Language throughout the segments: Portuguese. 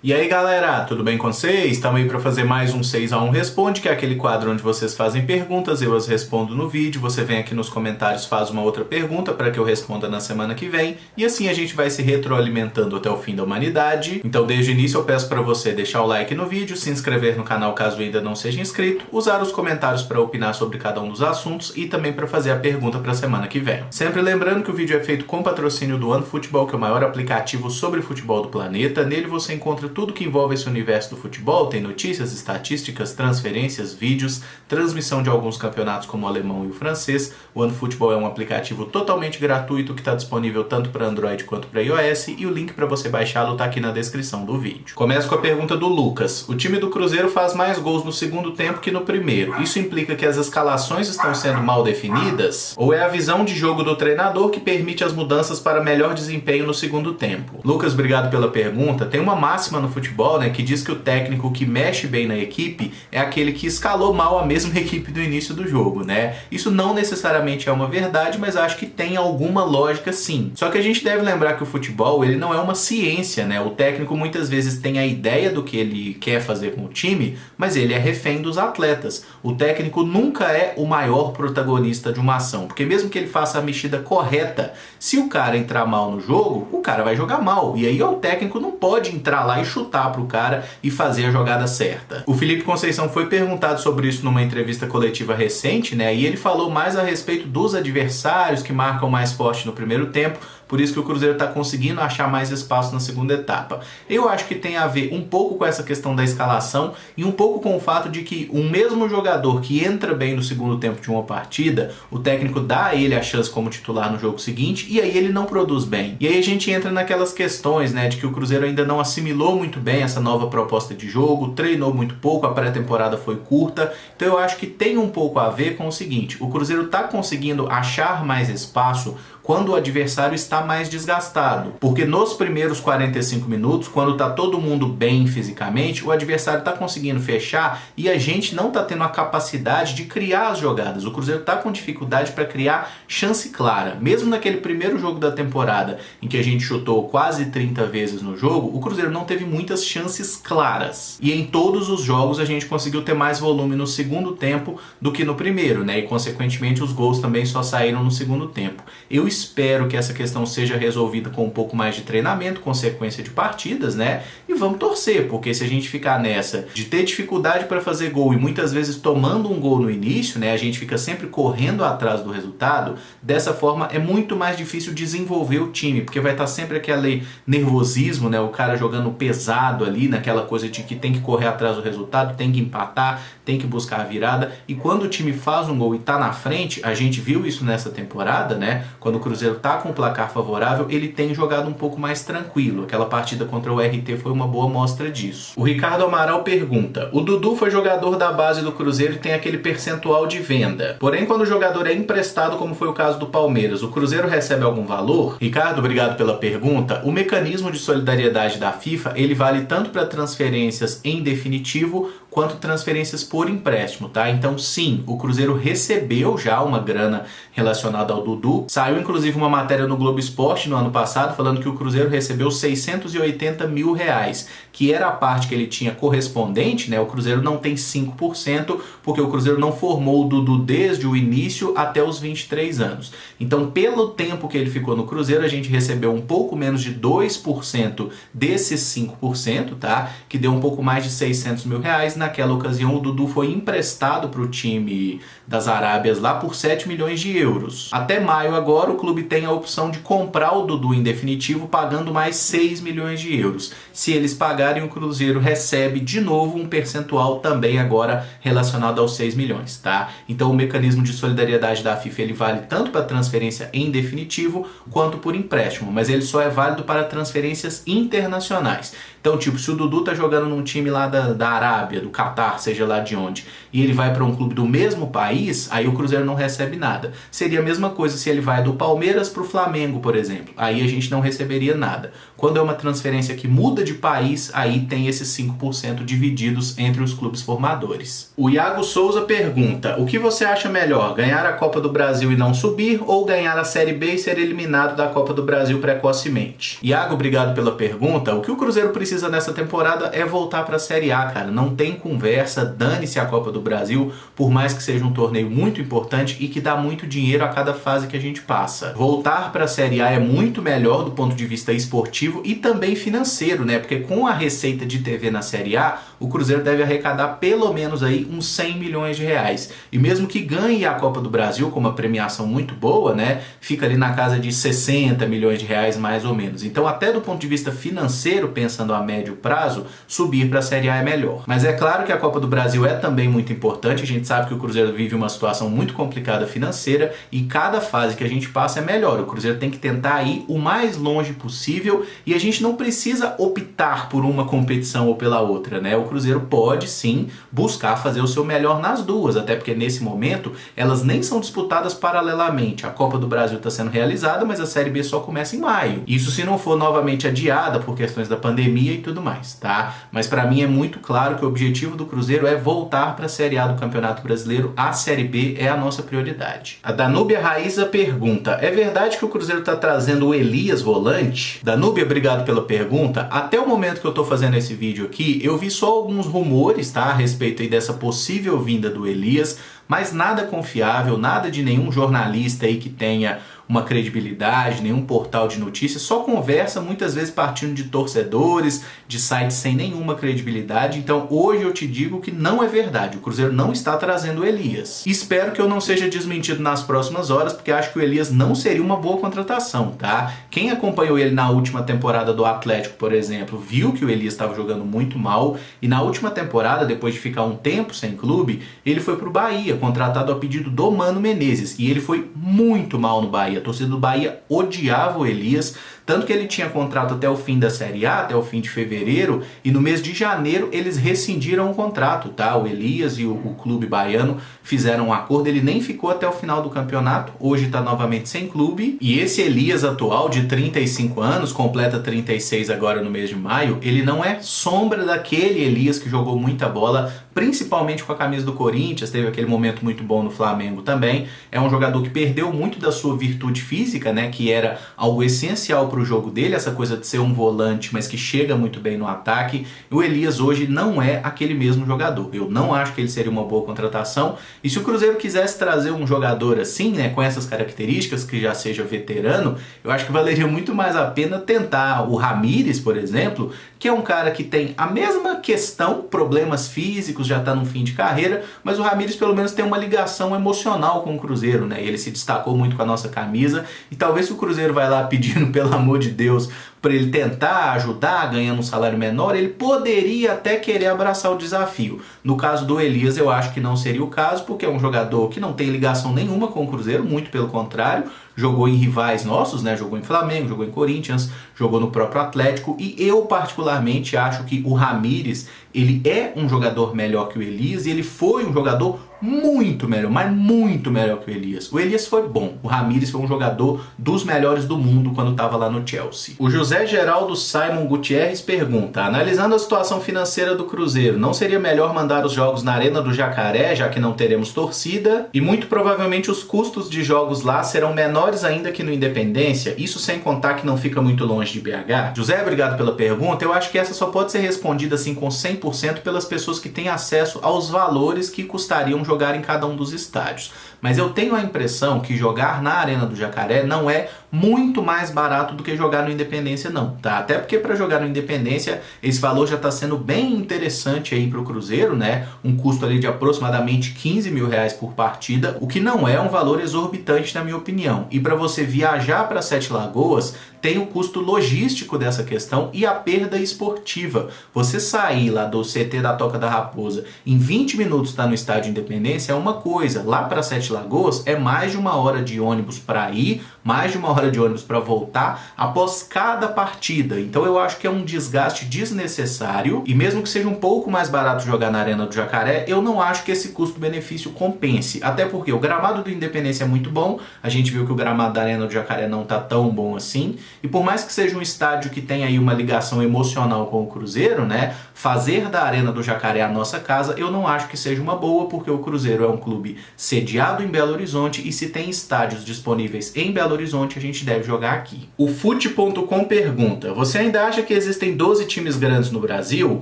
E aí galera, tudo bem com vocês? Estamos aí para fazer mais um 6 a 1 Responde, que é aquele quadro onde vocês fazem perguntas, eu as respondo no vídeo, você vem aqui nos comentários, faz uma outra pergunta para que eu responda na semana que vem, e assim a gente vai se retroalimentando até o fim da humanidade. Então desde o início eu peço para você deixar o like no vídeo, se inscrever no canal caso ainda não seja inscrito, usar os comentários para opinar sobre cada um dos assuntos e também para fazer a pergunta para a semana que vem. Sempre lembrando que o vídeo é feito com patrocínio do OneFootball, que é o maior aplicativo sobre futebol do planeta. Nele você encontra tudo que envolve esse universo do futebol, tem notícias, estatísticas, transferências, vídeos, transmissão de alguns campeonatos como o alemão e o francês. O OneFootball é um aplicativo totalmente gratuito que está disponível tanto para Android quanto para iOS e o link para você baixá-lo está aqui na descrição do vídeo. Começo com a pergunta do Lucas. O time do Cruzeiro faz mais gols no segundo tempo que no primeiro. Isso implica que as escalações estão sendo mal definidas? Ou é a visão de jogo do treinador que permite as mudanças para melhor desempenho no segundo tempo? Lucas, obrigado pela pergunta. Tem uma máxima no futebol, né, que diz que o técnico que mexe bem na equipe é aquele que escalou mal a mesma equipe do início do jogo, né? Isso não necessariamente é uma verdade, mas acho que tem alguma lógica sim. Só que a gente deve lembrar que o futebol, ele não é uma ciência, né? O técnico muitas vezes tem a ideia do que ele quer fazer com o time, mas ele é refém dos atletas. O técnico nunca é o maior protagonista de uma ação, porque mesmo que ele faça a mexida correta, se o cara entrar mal no jogo, o cara vai jogar mal. E aí o técnico não pode entrar lá e chutar pro cara e fazer a jogada certa. O Felipe Conceição foi perguntado sobre isso numa entrevista coletiva recente, né? E ele falou mais a respeito dos adversários que marcam mais forte no primeiro tempo, por isso que o Cruzeiro está conseguindo achar mais espaço na segunda etapa. Eu acho que tem a ver um pouco com essa questão da escalação e um pouco com o fato de que um mesmo jogador que entra bem no segundo tempo de uma partida, o técnico dá a ele a chance como titular no jogo seguinte e aí ele não produz bem. E aí a gente entra naquelas questões, né, de que o Cruzeiro ainda não assimilou muito bem essa nova proposta de jogo, treinou muito pouco, a pré-temporada foi curta. Então eu acho que tem um pouco a ver com o seguinte: o Cruzeiro está conseguindo achar mais espaço quando o adversário está mais desgastado. Porque nos primeiros 45 minutos, quando está todo mundo bem fisicamente, o adversário está conseguindo fechar e a gente não está tendo a capacidade de criar as jogadas. O Cruzeiro está com dificuldade para criar chance clara. Mesmo naquele primeiro jogo da temporada, em que a gente chutou quase 30 vezes no jogo, o Cruzeiro não teve muitas chances claras. E em todos os jogos a gente conseguiu ter mais volume no segundo tempo do que no primeiro, né? E consequentemente os gols também só saíram no segundo tempo. Eu espero que essa questão seja resolvida com um pouco mais de treinamento, com sequência de partidas, né? E vamos torcer, porque se a gente ficar nessa de ter dificuldade para fazer gol e muitas vezes tomando um gol no início, né? A gente fica sempre correndo atrás do resultado. Dessa forma é muito mais difícil desenvolver o time, porque vai estar sempre aquele nervosismo, né? O cara jogando pesado ali, naquela coisa de que tem que correr atrás do resultado, tem que empatar, tem que buscar a virada. E quando o time faz um gol e tá na frente, a gente viu isso nessa temporada, né? Quando o Cruzeiro tá com um placar favorável, ele tem jogado um pouco mais tranquilo. Aquela partida contra o RT foi uma boa mostra disso. O Ricardo Amaral pergunta: o Dudu foi jogador da base do Cruzeiro e tem aquele percentual de venda. Porém, quando o jogador é emprestado, como foi o caso do Palmeiras, o Cruzeiro recebe algum valor? Ricardo, obrigado pela pergunta. O mecanismo de solidariedade da FIFA, ele vale tanto para transferências em definitivo quanto transferências por empréstimo, tá? Então sim, o Cruzeiro recebeu já uma grana relacionada ao Dudu. Saiu inclusive uma matéria no Globo Esporte no ano passado falando que o Cruzeiro recebeu 680 mil reais, que era a parte que ele tinha correspondente, né? O Cruzeiro não tem 5%, porque o Cruzeiro não formou o Dudu desde o início até os 23 anos. Então, pelo tempo que ele ficou no Cruzeiro, a gente recebeu um pouco menos de 2% desses 5%, tá? Que deu um pouco mais de 600 mil reais. Naquela ocasião, o Dudu foi emprestado para o time das Arábias lá por 7 milhões de euros. Até maio agora, o clube tem a opção de comprar o Dudu em definitivo, pagando mais 6 milhões de euros. Se eles pagarem, o Cruzeiro recebe de novo um percentual também agora relacionado aos 6 milhões, tá? Então o mecanismo de solidariedade da FIFA, ele vale tanto para transferência em definitivo quanto por empréstimo, mas ele só é válido para transferências internacionais. Então, tipo, se o Dudu tá jogando num time lá da Arábia, do Catar, seja lá de onde, e ele vai para um clube do mesmo país, aí o Cruzeiro não recebe nada. Seria a mesma coisa se ele vai do Palmeiras para o Flamengo, por exemplo. Aí a gente não receberia nada. Quando é uma transferência que muda de país, aí tem esses 5% divididos entre os clubes formadores. O Iago Souza pergunta: o que você acha melhor, ganhar a Copa do Brasil e não subir, ou ganhar a Série B e ser eliminado da Copa do Brasil precocemente? Iago, obrigado pela pergunta. O que o Cruzeiro precisa nessa temporada é voltar para a Série A, cara. Não tem conversa, dane-se a Copa do Brasil, por mais que seja um torneio muito importante e que dá muito dinheiro a cada fase que a gente passa. Voltar para a Série A é muito melhor do ponto de vista esportivo e também financeiro, né? Porque com a receita de TV na Série A, o Cruzeiro deve arrecadar pelo menos aí uns 100 milhões de reais. E mesmo que ganhe a Copa do Brasil com uma premiação muito boa, né? Fica ali na casa de 60 milhões de reais mais ou menos. Então, até do ponto de vista financeiro, pensando a médio prazo, subir para a Série A é melhor. Mas é claro que a Copa do Brasil é também muito importante. A gente sabe que o Cruzeiro vive uma situação muito complicada financeira e cada fase que a gente passa é melhor. O Cruzeiro tem que tentar ir o mais longe possível e a gente não precisa optar por uma competição ou pela outra, né? O Cruzeiro pode sim buscar fazer o seu melhor nas duas, até porque nesse momento elas nem são disputadas paralelamente. A Copa do Brasil está sendo realizada, mas a Série B só começa em maio. Isso se não for novamente adiada por questões da pandemia e tudo mais, tá? Mas para mim é muito claro que o objetivo do Cruzeiro é voltar para a Série A do Campeonato Brasileiro. A Série B é a nossa prioridade. A Danúbia Raíza pergunta: é verdade que o Cruzeiro está trazendo o Elias volante? Danúbia, obrigado pela pergunta. Até o momento que eu estou fazendo esse vídeo aqui, eu vi só alguns rumores, tá, a respeito aí dessa possível vinda do Elias, mas nada confiável, nada de nenhum jornalista aí que tenha uma credibilidade, nenhum portal de notícias, só conversa muitas vezes partindo de torcedores, de sites sem nenhuma credibilidade. Então hoje eu te digo que não é verdade, o Cruzeiro não está trazendo o Elias. Espero que eu não seja desmentido nas próximas horas, porque acho que o Elias não seria uma boa contratação, tá? Quem acompanhou ele na última temporada do Atlético, por exemplo, viu que o Elias estava jogando muito mal, e na última temporada, depois de ficar um tempo sem clube, ele foi pro Bahia, contratado a pedido do Mano Menezes, e ele foi muito mal no Bahia. A torcida do Bahia odiava o Elias, tanto que ele tinha contrato até o fim da Série A, até o fim de fevereiro, e no mês de janeiro eles rescindiram o contrato, tá? O Elias e o clube baiano fizeram um acordo, ele nem ficou até o final do campeonato, hoje está novamente sem clube, e esse Elias atual, de 35 anos, completa 36 agora no mês de maio, ele não é sombra daquele Elias que jogou muita bola, principalmente com a camisa do Corinthians, teve aquele momento muito bom no Flamengo também. É um jogador que perdeu muito da sua virtude física, né, que era algo essencial para o jogo dele, essa coisa de ser um volante, mas que chega muito bem no ataque. O Elias hoje não é aquele mesmo jogador. Eu não acho que ele seria uma boa contratação, e se o Cruzeiro quisesse trazer um jogador assim, né, com essas características, que já seja veterano, eu acho que valeria muito mais a pena tentar o Ramírez, por exemplo, que é um cara que tem a mesma questão, problemas físicos, já está no fim de carreira, mas o Ramírez pelo menos tem uma ligação emocional com o Cruzeiro, né? Ele se destacou muito com a nossa camisa, e talvez se o Cruzeiro vai lá pedindo, pelo amor de Deus, para ele tentar ajudar, ganhando um salário menor, ele poderia até querer abraçar o desafio. No caso do Elias, eu acho que não seria o caso, porque é um jogador que não tem ligação nenhuma com o Cruzeiro, muito pelo contrário, jogou em rivais nossos, né? Jogou em Flamengo, jogou em Corinthians, jogou no próprio Atlético, e eu particularmente acho que o Ramírez, ele é um jogador melhor que o Elias, e ele foi um jogador muito melhor, mas muito melhor que o Elias. O Elias foi bom, o Ramírez foi um jogador dos melhores do mundo quando estava lá no Chelsea. O José Geraldo Simon Gutierrez pergunta: analisando a situação financeira do Cruzeiro, não seria melhor mandar os jogos na Arena do Jacaré, já que não teremos torcida? E muito provavelmente os custos de jogos lá serão menores ainda que no Independência, isso sem contar que não fica muito longe de BH? José, obrigado pela pergunta. Eu acho que essa só pode ser respondida assim com 100% pelas pessoas que têm acesso aos valores que custariam jogar em cada um dos estádios. Mas eu tenho a impressão que jogar na Arena do Jacaré não é muito mais barato do que jogar no Independência não, tá? Até porque para jogar no Independência esse valor já está sendo bem interessante aí para o Cruzeiro, né? Um custo ali de aproximadamente 15 mil reais por partida, o que não é um valor exorbitante na minha opinião. E para você viajar para Sete Lagoas, tem o custo logístico dessa questão e a perda esportiva. Você sair lá do CT da Toca da Raposa em 20 minutos estar no Estádio Independência é uma coisa, lá para Sete Lagoas é mais de 1 hora de ônibus para ir, mais de 1 hora de ônibus para voltar após cada partida. Então eu acho que é um desgaste desnecessário e mesmo que seja um pouco mais barato jogar na Arena do Jacaré, eu não acho que esse custo-benefício compense. Até porque o gramado do Independência é muito bom, a gente viu que o gramado da Arena do Jacaré não tá tão bom assim, e por mais que seja um estádio que tem aí uma ligação emocional com o Cruzeiro, né, fazer da Arena do Jacaré a nossa casa, eu não acho que seja uma boa, porque o Cruzeiro é um clube sediado em Belo Horizonte e se tem estádios disponíveis em Belo Horizonte, a gente deve jogar aqui. O Fute.com pergunta: você ainda acha que existem 12 times grandes no Brasil?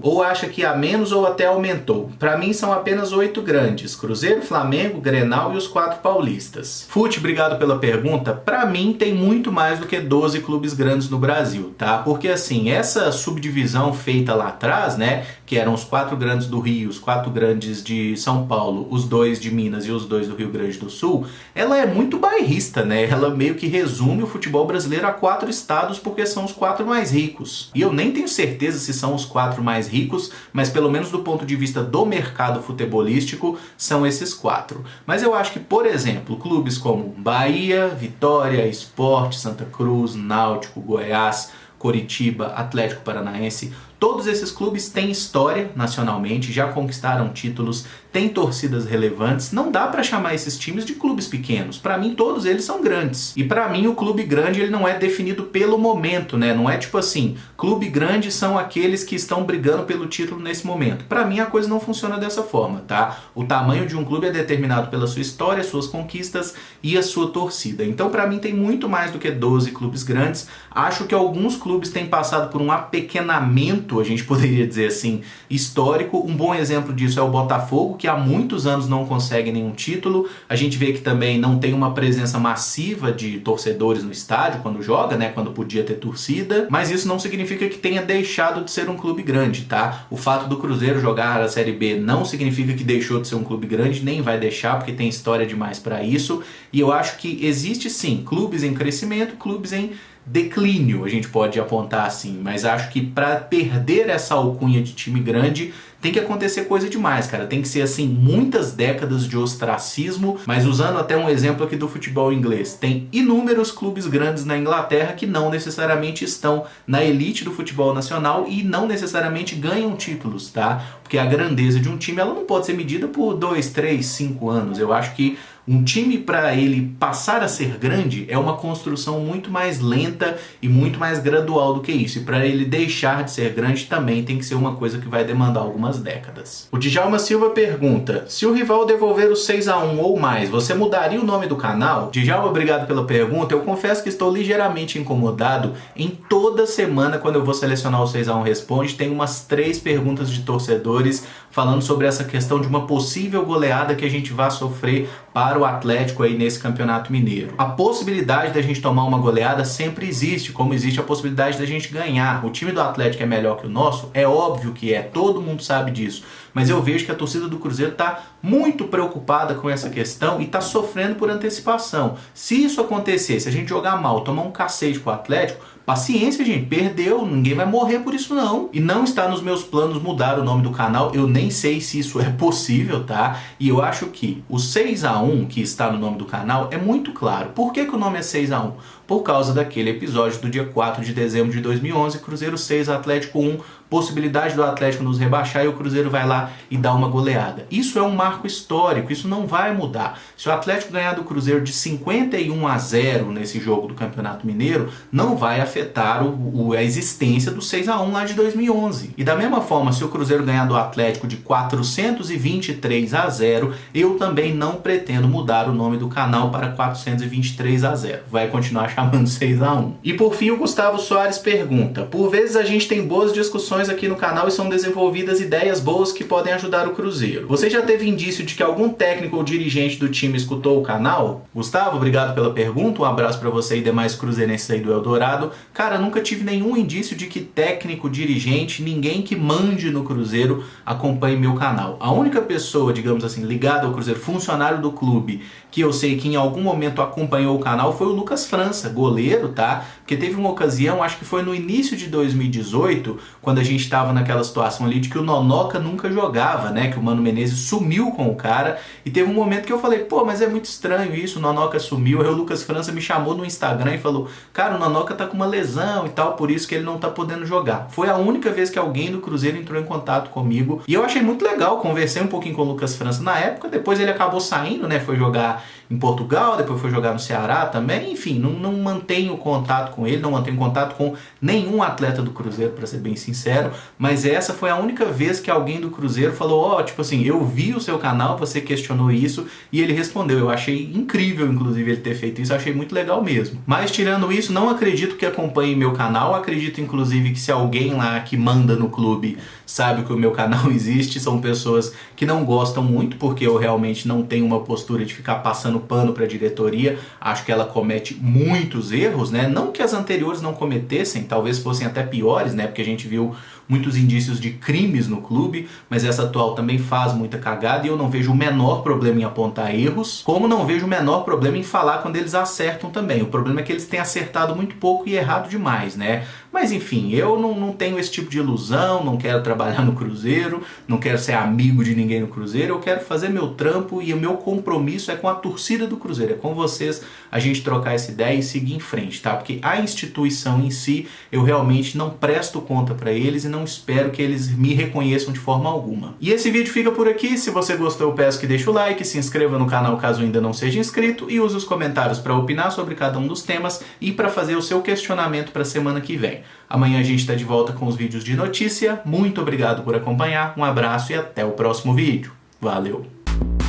Ou acha que há menos ou até aumentou? Para mim são apenas 8 grandes: Cruzeiro, Flamengo, Grenal e os 4 paulistas. Fute, obrigado pela pergunta. Para mim tem muito mais do que 12 clubes grandes no Brasil, tá? Porque assim, essa subdivisão feita lá atrás, né, que eram os 4 grandes do Rio, os 4 grandes de São Paulo, os 2 de Minas e os 2 do Rio Grande do Sul, ela é muito bairrista, né? Ela meio que resume o futebol brasileiro a 4 estados porque são os 4 mais ricos. E eu nem tenho certeza se são os 4 mais ricos, mas pelo menos do ponto de vista do mercado futebolístico, são esses 4. Mas eu acho que, por exemplo, clubes como Bahia, Vitória, Sport, Santa Cruz, Náutico, Goiás, Coritiba, Atlético Paranaense, todos esses clubes têm história nacionalmente, já conquistaram títulos, têm torcidas relevantes. Não dá para chamar esses times de clubes pequenos. Para mim, todos eles são grandes. E para mim, o clube grande ele não é definido pelo momento, né? Não é tipo assim, clube grande são aqueles que estão brigando pelo título nesse momento. Para mim, a coisa não funciona dessa forma, tá? O tamanho de um clube é determinado pela sua história, suas conquistas e a sua torcida. Então, para mim, tem muito mais do que 12 clubes grandes. Acho que alguns clubes têm passado por um apequenamento, a gente poderia dizer assim, histórico. Um bom exemplo disso é o Botafogo, que há muitos anos não consegue nenhum título. A gente vê que também não tem uma presença massiva de torcedores no estádio quando joga, né, quando podia ter torcida, mas isso não significa que tenha deixado de ser um clube grande, tá? O fato do Cruzeiro jogar a Série B não significa que deixou de ser um clube grande, nem vai deixar, porque tem história demais para isso. E eu acho que existe sim clubes em crescimento, clubes em declínio, a gente pode apontar assim, mas acho que para perder essa alcunha de time grande tem que acontecer coisa demais, cara. Tem que ser assim, muitas décadas de ostracismo, mas usando até um exemplo aqui do futebol inglês, tem inúmeros clubes grandes na Inglaterra que não necessariamente estão na elite do futebol nacional e não necessariamente ganham títulos, tá? Porque a grandeza de um time ela não pode ser medida por 2, 3, 5 anos. Eu acho que um time, para ele passar a ser grande, é uma construção muito mais lenta e muito mais gradual do que isso. E para ele deixar de ser grande também tem que ser uma coisa que vai demandar algumas décadas. O Djalma Silva pergunta: se o rival devolver o 6-1 ou mais, você mudaria o nome do canal? Djalma, obrigado pela pergunta. Eu confesso que estou ligeiramente incomodado. Em toda semana, quando eu vou selecionar o 6-1 Responde, tem umas 3 perguntas de torcedores falando sobre essa questão de uma possível goleada que a gente vai sofrer para o Atlético aí nesse Campeonato Mineiro. A possibilidade da gente tomar uma goleada sempre existe, como existe a possibilidade da gente ganhar. O time do Atlético é melhor que o nosso? É óbvio que é, todo mundo sabe disso. Mas eu vejo que a torcida do Cruzeiro está muito preocupada com essa questão e está sofrendo por antecipação. Se isso acontecer, se a gente jogar mal, tomar um cacete com o Atlético, paciência, gente, perdeu, ninguém vai morrer por isso não. E não está nos meus planos mudar o nome do canal, eu nem sei se isso é possível, tá? E eu acho que o 6-1 que está no nome do canal é muito claro. Por que o nome é 6-1? Por causa daquele episódio do dia 4 de dezembro de 2011, Cruzeiro 6, Atlético 1, possibilidade do Atlético nos rebaixar e o Cruzeiro vai lá e dá uma goleada. Isso é um marco histórico, isso não vai mudar. Se o Atlético ganhar do Cruzeiro de 51-0 nesse jogo do Campeonato Mineiro, não vai afetar a existência do 6-1 lá de 2011. E da mesma forma, se o Cruzeiro ganhar do Atlético de 423-0, eu também não pretendo mudar o nome do canal para 423-0. Vai continuar chamando 6-1. E por fim, o Gustavo Soares pergunta: por vezes a gente tem boas discussões aqui no canal e são desenvolvidas ideias boas que podem ajudar o Cruzeiro. Você já teve indício de que algum técnico ou dirigente do time escutou o canal? Gustavo, obrigado pela pergunta, um abraço para você e demais cruzeirenses aí do Eldorado. cara, nunca tive nenhum indício de que técnico, dirigente, ninguém que mande no Cruzeiro acompanhe meu canal. A única pessoa, digamos assim, ligada ao Cruzeiro, funcionário do clube, que eu sei que em algum momento acompanhou o canal foi o Lucas França, goleiro, tá? Porque teve uma ocasião, acho que foi no início de 2018, quando a gente estava naquela situação ali de que o Nonoca nunca jogava, né? Que o Mano Menezes sumiu com o cara, e teve um momento que eu falei, pô, mas é muito estranho isso, o Nonoca sumiu. Aí o Lucas França me chamou no Instagram e falou, cara, o Nonoca tá com uma lesão e tal, por isso que ele não tá podendo jogar. Foi a única vez que alguém do Cruzeiro entrou em contato comigo, e eu achei muito legal, conversei um pouquinho com o Lucas França na época, depois ele acabou saindo, né? Foi jogar em Portugal, depois foi jogar no Ceará também, enfim, não mantenho contato com ele, não mantenho contato com nenhum atleta do Cruzeiro, para ser bem sincero, mas essa foi a única vez que alguém do Cruzeiro falou, ó, tipo assim, eu vi o seu canal, você questionou isso, e ele respondeu. Eu achei incrível, inclusive, ele ter feito isso, achei muito legal mesmo. Mas tirando isso, não acredito que acompanhe meu canal, acredito inclusive que se alguém lá que manda no clube sabe que o meu canal existe, são pessoas que não gostam muito, porque eu realmente não tenho uma postura de ficar passando pano para a diretoria, acho que ela comete muitos erros, né? Não que as anteriores não cometessem, talvez fossem até piores, né? Porque a gente viu muitos indícios de crimes no clube, mas essa atual também faz muita cagada e eu não vejo o menor problema em apontar erros, como não vejo o menor problema em falar quando eles acertam também. O problema é que eles têm acertado muito pouco e errado demais, né? Mas enfim, eu não tenho esse tipo de ilusão, não quero trabalhar no Cruzeiro, não quero ser amigo de ninguém no Cruzeiro, eu quero fazer meu trampo e o meu compromisso é com a torcida do Cruzeiro, é com vocês, a gente trocar essa ideia e seguir em frente, tá? Porque a instituição em si, eu realmente não presto conta pra eles e não espero que eles me reconheçam de forma alguma. E esse vídeo fica por aqui, se você gostou eu peço que deixe o like, se inscreva no canal caso ainda não seja inscrito e use os comentários para opinar sobre cada um dos temas e para fazer o seu questionamento para a semana que vem. Amanhã a gente está de volta com os vídeos de notícia, muito obrigado por acompanhar, um abraço e até o próximo vídeo. Valeu!